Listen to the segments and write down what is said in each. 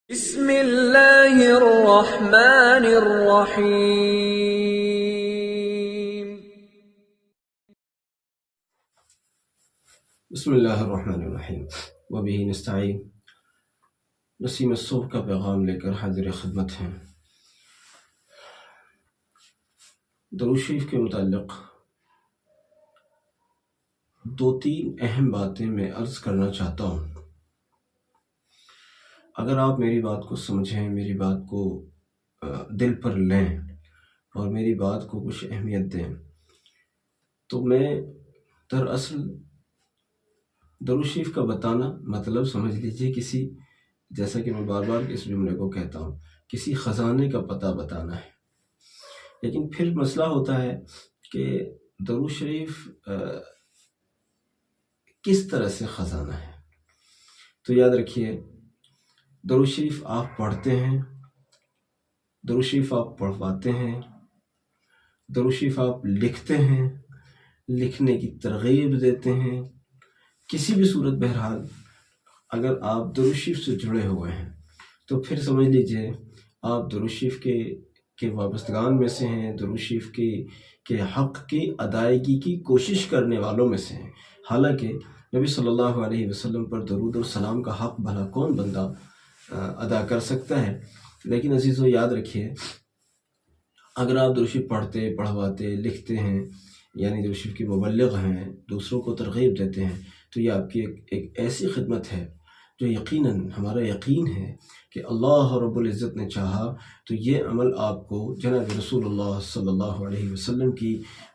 بسم اللہ الرحمن الرحیم۔ بسم اللہ الرحمن الرحیم وبہ نستعین۔ نسیم الصبح کا پیغام لے کر حاضر خدمت ہیں۔ درود شریف کے متعلق دو تین اہم باتیں میں عرض کرنا چاہتا ہوں۔ اگر آپ میری بات کو سمجھیں، میری بات کو دل پر لیں اور میری بات کو کچھ اہمیت دیں، تو میں دراصل درود شریف کا بتانا مطلب سمجھ لیجئے کسی، جیسا کہ میں بار بار اس جملے کو کہتا ہوں، کسی خزانے کا پتہ بتانا ہے۔ لیکن پھر مسئلہ ہوتا ہے کہ درود شریف کس طرح سے خزانہ ہے۔ تو یاد رکھیے، درود شریف آپ پڑھتے ہیں، درود شریف آپ پڑھواتے ہیں، درود شریف آپ لکھتے ہیں، لکھنے کی ترغیب دیتے ہیں، کسی بھی صورت بہرحال اگر آپ درود شریف سے جڑے ہوئے ہیں تو پھر سمجھ لیجئے آپ درود شریف کے وابستگان میں سے ہیں، درود شریف کے حق کی ادائیگی کی کوشش کرنے والوں میں سے ہیں۔ حالانکہ نبی صلی اللہ علیہ وسلم پر درود اور سلام کا حق بھلا کون بندہ ادا کر سکتا ہے۔ لیکن عزیزو یاد رکھیے، اگر آپ درود شریف پڑھتے، پڑھواتے، لکھتے ہیں، یعنی درود شریف کے مبلغ ہیں، دوسروں کو ترغیب دیتے ہیں، تو یہ آپ کی ایک ایسی خدمت ہے جو یقیناً ہمارا یقین ہے کہ اللہ رب العزت نے چاہا تو یہ عمل آپ کو جناب رسول اللہ صلی اللہ علیہ وسلم کی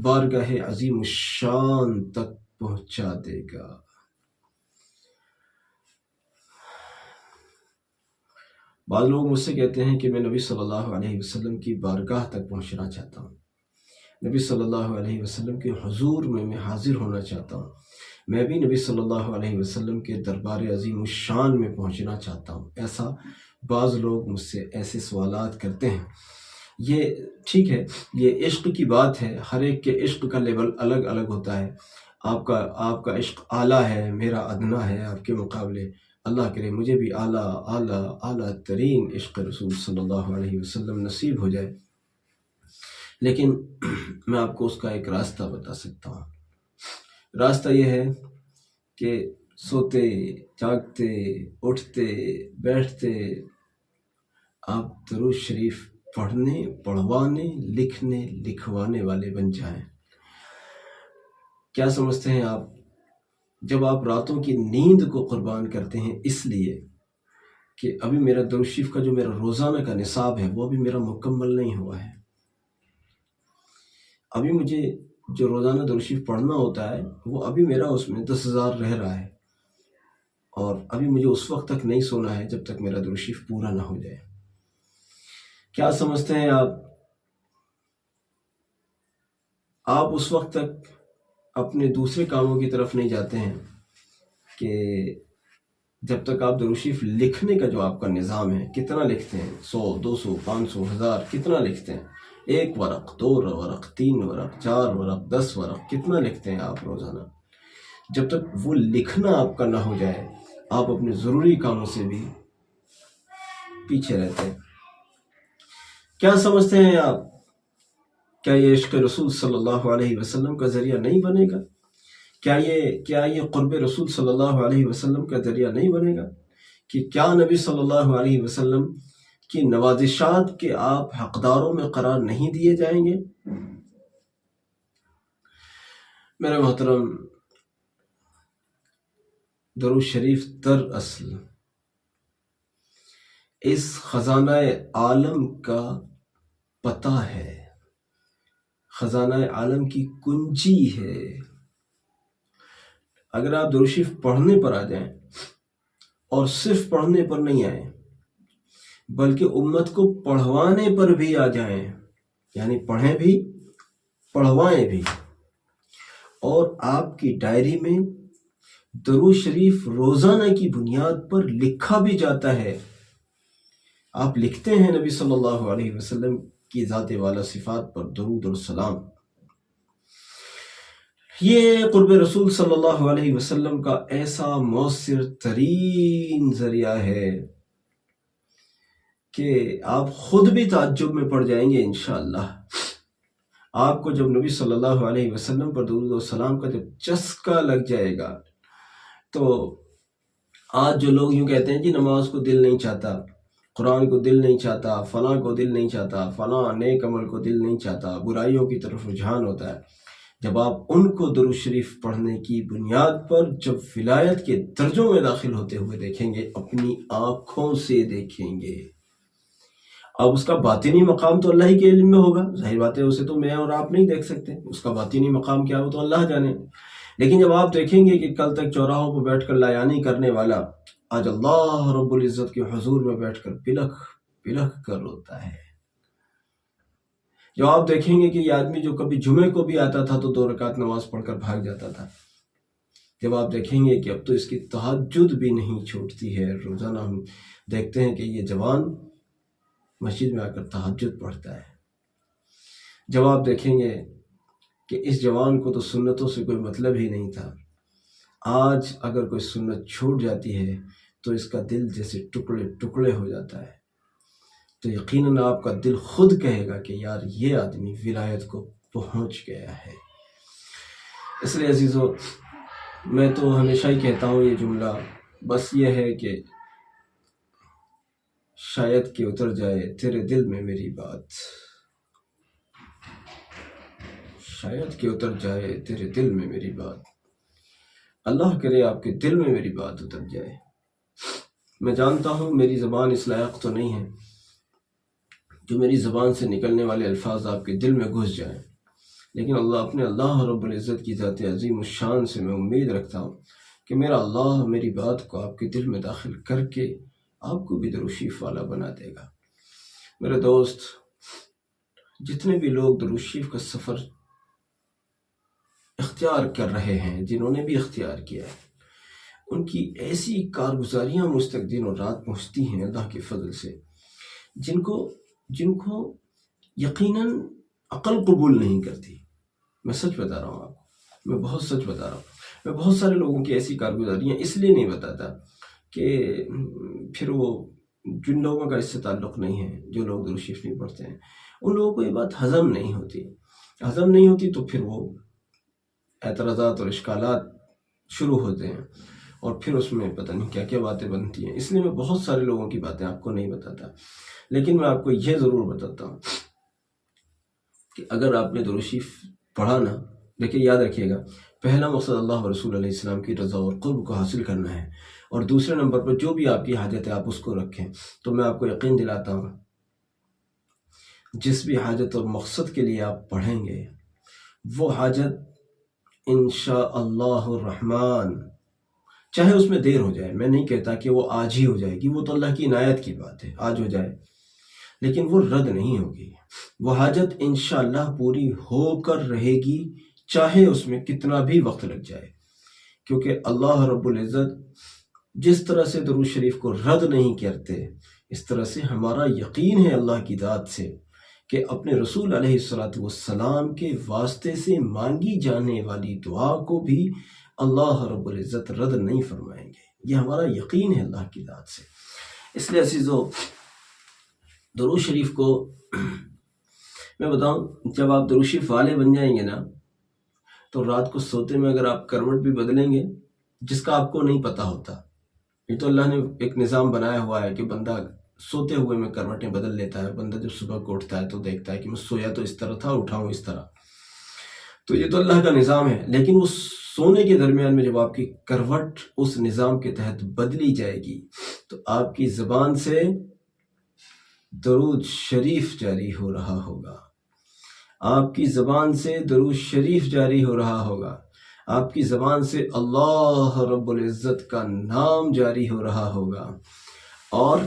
بارگاہ عظیم الشان تک پہنچا دے گا۔ بعض لوگ مجھ سے کہتے ہیں کہ میں نبی صلی اللہ علیہ وسلم کی بارگاہ تک پہنچنا چاہتا ہوں، نبی صلی اللہ علیہ وسلم کے حضور میں حاضر ہونا چاہتا ہوں، میں بھی نبی صلی اللہ علیہ وسلم کے دربار عظیم الشان میں پہنچنا چاہتا ہوں۔ ایسا بعض لوگ مجھ سے ایسے سوالات کرتے ہیں۔ یہ ٹھیک ہے، یہ عشق کی بات ہے، ہر ایک کے عشق کا لیول الگ الگ ہوتا ہے۔ آپ کا عشق اعلیٰ ہے، میرا ادنا ہے آپ کے مقابلے۔ اللہ کرے مجھے بھی اعلیٰ ترین عشق رسول صلی اللہ علیہ وسلم نصیب ہو جائے۔ لیکن میں آپ کو اس کا ایک راستہ بتا سکتا ہوں۔ راستہ یہ ہے کہ سوتے، جاگتے، اٹھتے، بیٹھتے آپ درود شریف پڑھنے، پڑھوانے، لکھنے، لکھوانے والے بن جائیں۔ کیا سمجھتے ہیں آپ؟ جب آپ راتوں کی نیند کو قربان کرتے ہیں اس لیے کہ ابھی میرا درود شریف کا جو میرا روزانہ کا نصاب ہے وہ ابھی میرا مکمل نہیں ہوا ہے، ابھی مجھے جو روزانہ درود شریف پڑھنا ہوتا ہے وہ ابھی میرا اس میں 10,000 رہ رہا ہے، اور ابھی مجھے اس وقت تک نہیں سونا ہے جب تک میرا درود شریف پورا نہ ہو جائے۔ کیا سمجھتے ہیں آپ اس وقت تک اپنے دوسرے کاموں کی طرف نہیں جاتے ہیں کہ جب تک آپ درود شریف لکھنے کا جو آپ کا نظام ہے، کتنا لکھتے ہیں؟ 100، 200، 500، 1000 کتنا لکھتے ہیں؟ 1 ورق، 2 ورق، 3 ورق، 4 ورق، 10 ورق کتنا لکھتے ہیں آپ روزانہ؟ جب تک وہ لکھنا آپ کا نہ ہو جائے آپ اپنے ضروری کاموں سے بھی پیچھے رہتے ہیں۔ کیا سمجھتے ہیں آپ؟ کیا یہ عشق رسول صلی اللہ علیہ وسلم کا ذریعہ نہیں بنے گا؟ کیا یہ قرب رسول صلی اللہ علیہ وسلم کا ذریعہ نہیں بنے گا کہ کیا نبی صلی اللہ علیہ وسلم کی نوازشات کے آپ حقداروں میں قرار نہیں دیے جائیں گے؟ میرے محترم، درود شریف دراصل اس خزانہ عالم کا پتہ ہے، خزانہ عالم کی کنجی ہے۔ اگر آپ درود شریف پڑھنے پر آ جائیں، اور صرف پڑھنے پر نہیں آئیں بلکہ امت کو پڑھوانے پر بھی آ جائیں، یعنی پڑھیں بھی پڑھوائیں بھی، اور آپ کی ڈائری میں درود شریف روزانہ کی بنیاد پر لکھا بھی جاتا ہے، آپ لکھتے ہیں نبی صلی اللہ علیہ وسلم کی ذات والا صفات پر درود اور سلام، یہ قرب رسول صلی اللہ علیہ وسلم کا ایسا مؤثر ترین ذریعہ ہے کہ آپ خود بھی تعجب میں پڑ جائیں گے انشاءاللہ۔ آپ کو جب نبی صلی اللہ علیہ وسلم پر درود و سلام کا جب چسکا لگ جائے گا، تو آج جو لوگ یوں کہتے ہیں جی نماز کو دل نہیں چاہتا، قرآن کو دل نہیں چاہتا، فلاں کو دل نہیں چاہتا، فلاں نیک عمل کو دل نہیں چاہتا، برائیوں کی طرف رجحان ہوتا ہے، جب آپ ان کو درود شریف پڑھنے کی بنیاد پر جب ولایت کے درجوں میں داخل ہوتے ہوئے دیکھیں گے، اپنی آنکھوں سے دیکھیں گے، اب اس کا باطنی مقام تو اللہ ہی کے علم میں ہوگا، ظاہر بات ہے اسے تو میں اور آپ نہیں دیکھ سکتے، اس کا باطنی مقام کیا ہو تو اللہ جانے، لیکن جب آپ دیکھیں گے کہ کل تک چوراہوں پر بیٹھ کر لایانی کرنے والا آج اللہ رب العزت کے حضور میں بیٹھ کر بلکھ بلکھ کر روتا ہے، جب آپ دیکھیں گے کہ یہ آدمی جو کبھی جمعے کو بھی آتا تھا تو 2 رکعت نماز پڑھ کر بھاگ جاتا تھا، جب آپ دیکھیں گے کہ اب تو اس کی تہجد بھی نہیں چھوٹتی ہے، روزانہ ہم دیکھتے ہیں کہ یہ جوان مسجد میں آ کر تہجد پڑھتا ہے، جب آپ دیکھیں گے کہ اس جوان کو تو سنتوں سے کوئی مطلب ہی نہیں تھا، آج اگر کوئی سنت چھوٹ جاتی ہے تو اس کا دل جیسے ٹکڑے ٹکڑے ہو جاتا ہے، تو یقیناً آپ کا دل خود کہے گا کہ یار یہ آدمی ولایت کو پہنچ گیا ہے۔ اس لیے عزیزو، میں تو ہمیشہ ہی کہتا ہوں یہ جملہ، بس یہ ہے کہ شاید کہ اتر جائے تیرے دل میں میری بات، شاید کہ اتر جائے تیرے دل میں میری بات، اللہ کرے آپ کے دل میں میری بات اتر جائے۔ میں جانتا ہوں میری زبان اس لائق تو نہیں ہے جو میری زبان سے نکلنے والے الفاظ آپ کے دل میں گھس جائیں، لیکن اللہ رب العزت کی ذات عظیم الشان سے میں امید رکھتا ہوں کہ میرا اللہ میری بات کو آپ کے دل میں داخل کر کے آپ کو بھی درود شریف والا بنا دے گا۔ میرے دوست، جتنے بھی لوگ درود شریف کا سفر اختیار کر رہے ہیں، جنہوں نے بھی اختیار کیا ہے، ان کی ایسی کارگزاریاں مجھ تک دن اور رات پہنچتی ہیں اللہ کے فضل سے، جن کو یقیناً عقل قبول نہیں کرتی۔ میں سچ بتا رہا ہوں آپ کو، میں بہت سچ بتا رہا ہوں، میں بہت سارے لوگوں کی ایسی کارگزاریاں اس لیے نہیں بتاتا کہ پھر وہ جن لوگوں کا اس سے تعلق نہیں ہے، جو لوگ درود شریف نہیں پڑھتے ہیں، ان لوگوں کو یہ بات ہضم نہیں ہوتی تو پھر وہ اعتراضات اور اشکالات شروع ہوتے ہیں، اور پھر اس میں پتہ نہیں کیا کیا باتیں بنتی ہیں۔ اس لیے میں بہت سارے لوگوں کی باتیں آپ کو نہیں بتاتا، لیکن میں آپ کو یہ ضرور بتاتا ہوں کہ اگر آپ نے درود شریف پڑھا نا، دیکھیں یاد رکھیے گا، پہلا مقصد اللہ و رسول علیہ السلام کی رضا اور قرب کو حاصل کرنا ہے، اور دوسرے نمبر پر جو بھی آپ کی حاجت ہے آپ اس کو رکھیں۔ تو میں آپ کو یقین دلاتا ہوں جس بھی حاجت اور مقصد کے لیے آپ پڑھیں گے، وہ حاجت انشاءاللہ الرحمن، چاہے اس میں دیر ہو جائے، میں نہیں کہتا کہ وہ آج ہی ہو جائے گی، وہ تو اللہ کی عنایت کی بات ہے، آج ہو جائے، لیکن وہ رد نہیں ہوگی، وہ حاجت انشاءاللہ پوری ہو کر رہے گی، چاہے اس میں کتنا بھی وقت لگ جائے، کیونکہ اللہ رب العزت جس طرح سے درود شریف کو رد نہیں کرتے، اس طرح سے ہمارا یقین ہے اللہ کی ذات سے کہ اپنے رسول علیہ السلام کے واسطے سے مانگی جانے والی دعا کو بھی اللہ رب العزت رد نہیں فرمائیں گے، یہ ہمارا یقین ہے اللہ کی ذات سے۔ اس لیے عزیزو، درود شریف کو میں بتاؤں، جب آپ درود شریف والے بن جائیں گے نا، تو رات کو سوتے میں اگر آپ کروٹ بھی بدلیں گے جس کا آپ کو نہیں پتا ہوتا، یہ تو اللہ نے ایک نظام بنایا ہوا ہے کہ بندہ سوتے ہوئے میں کروٹیں بدل لیتا ہے، بندہ جب صبح کو اٹھتا ہے تو دیکھتا ہے کہ میں سویا تو اس طرح تھا، اٹھاؤں اس طرح، تو یہ تو اللہ کا نظام ہے، لیکن وہ سونے کے درمیان میں جب آپ کی کروٹ اس نظام کے تحت بدلی جائے گی تو آپ کی زبان سے درود شریف جاری ہو رہا ہوگا، آپ کی زبان سے درود شریف جاری ہو رہا ہوگا، آپ کی زبان سے اللہ رب العزت کا نام جاری ہو رہا ہوگا، اور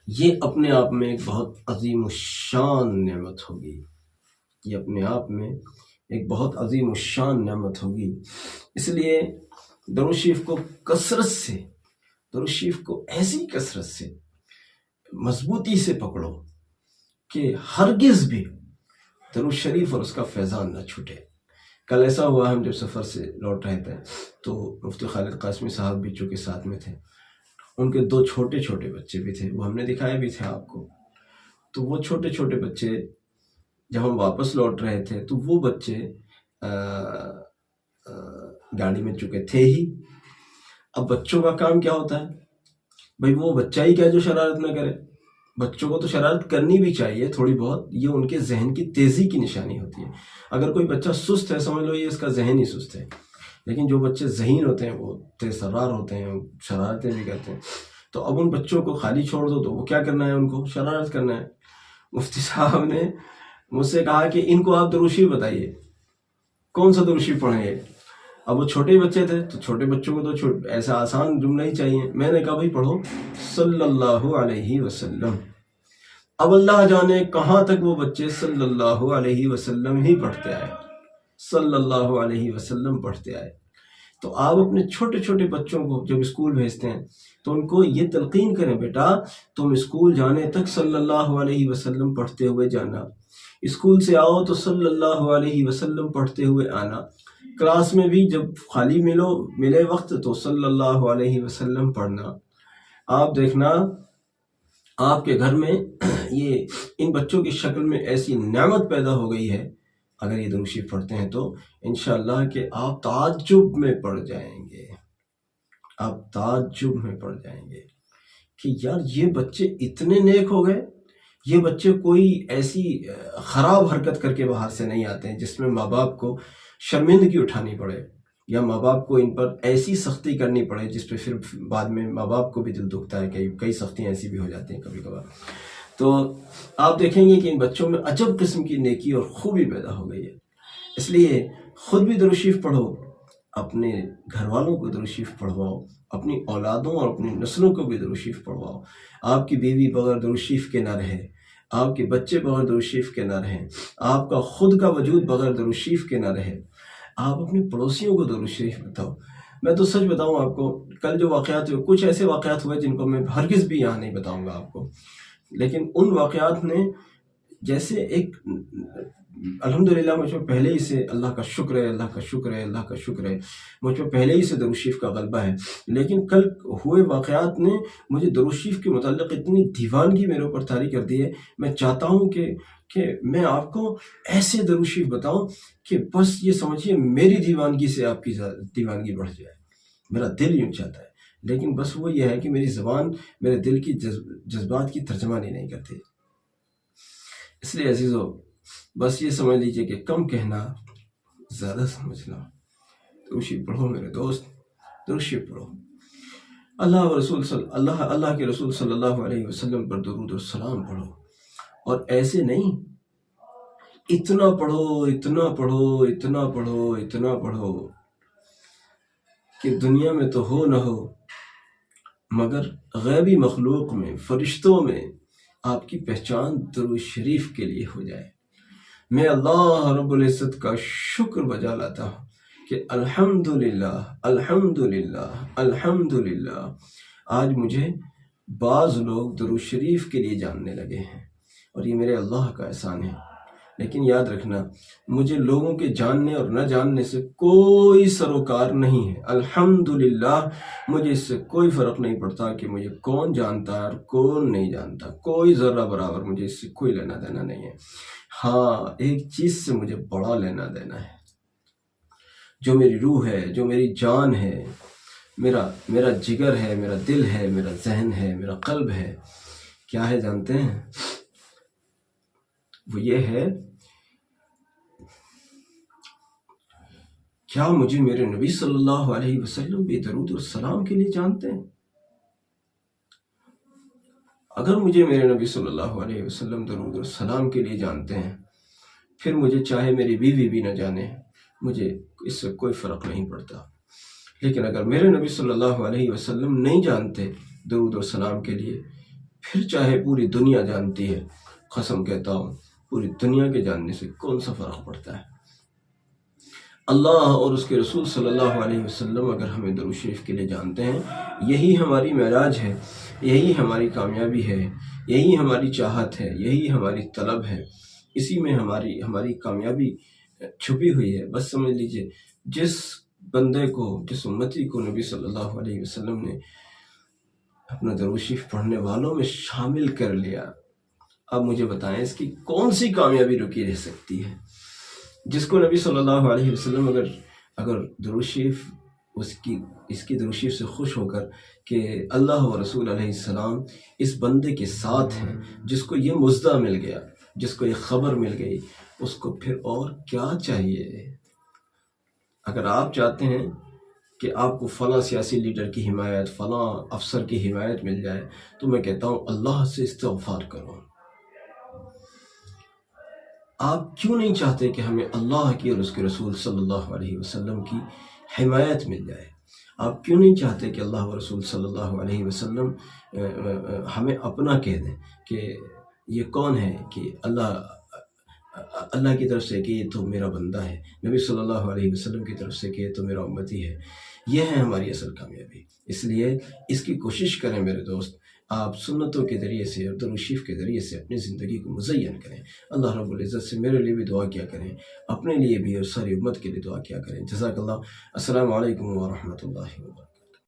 یہ اپنے آپ میں ایک بہت عظیم الشان نعمت ہوگی، یہ اپنے آپ میں ایک بہت عظیم الشان نعمت ہوگی۔ اس لیے درود شریف کو کثرت سے، درود شریف کو ایسی کثرت سے مضبوطی سے پکڑو کہ ہرگز بھی درود شریف اور اس کا فیضان نہ چھوٹے۔ کل ایسا ہوا، ہم جب سفر سے لوٹ رہے تھے تو مفتی خالد قاسمی صاحب بھی چونکہ ساتھ میں تھے، ان کے 2 چھوٹے چھوٹے بچے بھی تھے، وہ ہم نے دکھائے بھی تھے آپ کو۔ تو وہ چھوٹے چھوٹے بچے جب ہم واپس لوٹ رہے تھے تو وہ بچے گاڑی میں چکے تھے ہی۔ اب بچوں کا کام کیا ہوتا ہے بھائی، وہ بچہ ہی کیا جو شرارت نہ کرے، بچوں کو تو شرارت کرنی بھی چاہیے تھوڑی بہت، یہ ان کے ذہن کی تیزی کی نشانی ہوتی ہے۔ اگر کوئی بچہ سست ہے سمجھ لو یہ اس کا ذہن ہی سست ہے، لیکن جو بچے ذہین ہوتے ہیں وہ تیز ترار ہوتے ہیں، شرارتیں بھی کرتے ہیں۔ تو اب ان بچوں کو خالی چھوڑ دو تو وہ کیا کرنا ہے، ان کو شرارت کرنا ہے۔ مفتی صاحب نے مجھ سے کہا کہ ان کو آپ درود شریف بتائیے، کون سا درود شریف پڑھیں گے؟ اب وہ چھوٹے بچے تھے تو چھوٹے بچوں کو تو ایسا آسان جملہ ہی چاہیے۔ میں نے کہا بھائی پڑھو صلی اللہ علیہ وسلم۔ اب اللہ جانے کہاں تک وہ بچے صلی اللہ علیہ وسلم ہی پڑھتے آئے، صلی اللہ علیہ وسلم پڑھتے آئے۔ تو آپ اپنے چھوٹے چھوٹے بچوں کو جب اسکول بھیجتے ہیں تو ان کو یہ تلقین کریں، بیٹا تم اسکول جانے تک صلی اللہ علیہ وسلم پڑھتے ہوئے جانا، اسکول سے آؤ تو صلی اللہ علیہ وسلم پڑھتے ہوئے آنا، کلاس میں بھی جب خالی ملے وقت تو صلی اللہ علیہ وسلم پڑھنا۔ آپ دیکھنا آپ کے گھر میں یہ ان بچوں کی شکل میں ایسی نعمت پیدا ہو گئی ہے، اگر یہ درود شریف پڑھتے ہیں تو انشاءاللہ کہ آپ تعجب میں پڑ جائیں گے، آپ تعجب میں پڑ جائیں گے کہ یار یہ بچے اتنے نیک ہو گئے۔ یہ بچے کوئی ایسی خراب حرکت کر کے باہر سے نہیں آتے ہیں جس میں ماں باپ کو شرمندگی اٹھانی پڑے، یا ماں باپ کو ان پر ایسی سختی کرنی پڑے جس پہ پھر بعد میں ماں باپ کو بھی دل دکھتا ہے کہ کئی سختیاں ایسی بھی ہو جاتی ہیں کبھی کبھار۔ تو آپ دیکھیں گے کہ ان بچوں میں عجب قسم کی نیکی اور خوبی پیدا ہو گئی ہے۔ اس لیے خود بھی درود شریف پڑھو، اپنے گھر والوں کو درود شریف پڑھواؤ، اپنی اولادوں اور اپنی نسلوں کو بھی درود شریف پڑھواؤ۔ آپ کی بیوی بغیر درود شریف کے نہ رہے، آپ کے بچے بغیر درود شریف کے نہ رہیں، آپ کا خود کا وجود بغیر درود شریف کے نہ رہے۔ آپ اپنے پڑوسیوں کو درود شریف بتاؤ۔ میں تو سچ بتاؤں آپ کو، کل جو واقعات ہوئے، کچھ ایسے واقعات ہوئے جن کو میں ہرگز بھی یہاں نہیں بتاؤں گا آپ کو، لیکن ان واقعات نے جیسے ایک الحمدللہ مجھ پر پہلے ہی سے اللہ کا شکر ہے، اللہ کا شکر ہے، اللہ کا شکر ہے، مجھ پر پہلے ہی سے درود شریف کا غلبہ ہے، لیکن کل ہوئے واقعات نے مجھے درود شریف کے متعلق اتنی دیوانگی میرے اوپر طاری کر دی ہے۔ میں چاہتا ہوں کہ میں آپ کو ایسے درود شریف بتاؤں کہ بس یہ سمجھیے میری دیوانگی سے آپ کی دیوانگی بڑھ جائے۔ میرا دل یوں چاہتا ہے، لیکن بس وہ یہ ہے کہ میری زبان میرے دل کی جذبات کی ترجمانی نہیں کرتی۔ اس لیے عزیزو بس یہ سمجھ لیجئے کہ کم کہنا زیادہ سمجھنا۔ درود شریف پڑھو میرے دوست، درود شریف پڑھو، اللہ کے رسول صلی اللہ علیہ وسلم پر درود اور سلام پڑھو، اور ایسے نہیں اتنا پڑھو اتنا پڑھو اتنا پڑھو اتنا پڑھو کہ دنیا میں تو ہو نہ ہو مگر غیبی مخلوق میں، فرشتوں میں آپ کی پہچان درود شریف کے لیے ہو جائے۔ میں اللہ رب العزت کا شکر بجا لاتا ہوں کہ الحمدللہ الحمدللہ الحمدللہ آج مجھے بعض لوگ درود شریف کے لیے جاننے لگے ہیں، اور یہ میرے اللہ کا احسان ہے۔ لیکن یاد رکھنا، مجھے لوگوں کے جاننے اور نہ جاننے سے کوئی سروکار نہیں ہے۔ الحمدللہ مجھے اس سے کوئی فرق نہیں پڑتا کہ مجھے کون جانتا ہے اور کون نہیں جانتا، کوئی ذرہ برابر مجھے اس سے کوئی لینا دینا نہیں ہے۔ ہاں ایک چیز سے مجھے بڑا لینا دینا ہے، جو میری روح ہے، جو میری جان ہے، میرا جگر ہے، میرا دل ہے، میرا ذہن ہے، میرا قلب ہے۔ کیا ہے جانتے ہیں؟ وہ یہ ہے، کیا مجھے میرے نبی صلی اللہ علیہ وسلم بھی درود اور سلام کے لیے جانتے ہیں؟ اگر مجھے میرے نبی صلی اللہ علیہ وسلم درود اور سلام کے لیے جانتے ہیں، پھر مجھے چاہے میری بیوی بھی نہ جانے، مجھے اس سے کوئی فرق نہیں پڑتا۔ لیکن اگر میرے نبی صلی اللہ علیہ وسلم نہیں جانتے درود اور سلام کے لیے، پھر چاہے پوری دنیا جانتی ہے، قسم کہتا ہوں پوری دنیا کے جاننے سے کون سا فرق پڑتا ہے۔ اللہ اور اس کے رسول صلی اللہ علیہ وسلم اگر ہمیں درود شریف کے لیے جانتے ہیں، یہی ہماری معراج ہے، یہی ہماری کامیابی ہے، یہی ہماری چاہت ہے، یہی ہماری طلب ہے، اسی میں ہماری کامیابی چھپی ہوئی ہے۔ بس سمجھ لیجئے، جس بندے کو، جس امتی کو نبی صلی اللہ علیہ وسلم نے اپنا درود شریف پڑھنے والوں میں شامل کر لیا، اب مجھے بتائیں اس کی کون سی کامیابی رکی رہ سکتی ہے؟ جس کو نبی صلی اللہ علیہ وسلم اگر درود شریف اس کی درود شریف سے خوش ہو کر کہ اللہ و رسول علیہ السلام اس بندے کے ساتھ ہیں، جس کو یہ مژدہ مل گیا، جس کو یہ خبر مل گئی، اس کو پھر اور کیا چاہیے؟ اگر آپ چاہتے ہیں کہ آپ کو فلاں سیاسی لیڈر کی حمایت، فلاں افسر کی حمایت مل جائے، تو میں کہتا ہوں اللہ سے استغفار کرو۔ آپ کیوں نہیں چاہتے کہ ہمیں اللہ کی اور اس کے رسول صلی اللہ علیہ وسلم کی حمایت مل جائے؟ آپ کیوں نہیں چاہتے کہ اللہ و رسول صلی اللہ علیہ وسلم ہمیں اپنا کہہ دیں کہ یہ کون ہے کہ اللہ کی طرف سے کہ یہ تو میرا بندہ ہے، نبی صلی اللہ علیہ وسلم کی طرف سے کہ یہ تو میرا امتی ہے؟ یہ ہے ہماری اصل کامیابی۔ اس لیے اس کی کوشش کریں میرے دوست، آپ سنتوں کے ذریعے سے اور درود شریف کے ذریعے سے اپنی زندگی کو مزین کریں۔ اللہ رب العزت سے میرے لیے بھی دعا کیا کریں، اپنے لیے بھی اور ساری امت کے لیے دعا کیا کریں۔ جزاک اللہ۔ السلام علیکم ورحمۃ اللہ وبرکاتہ۔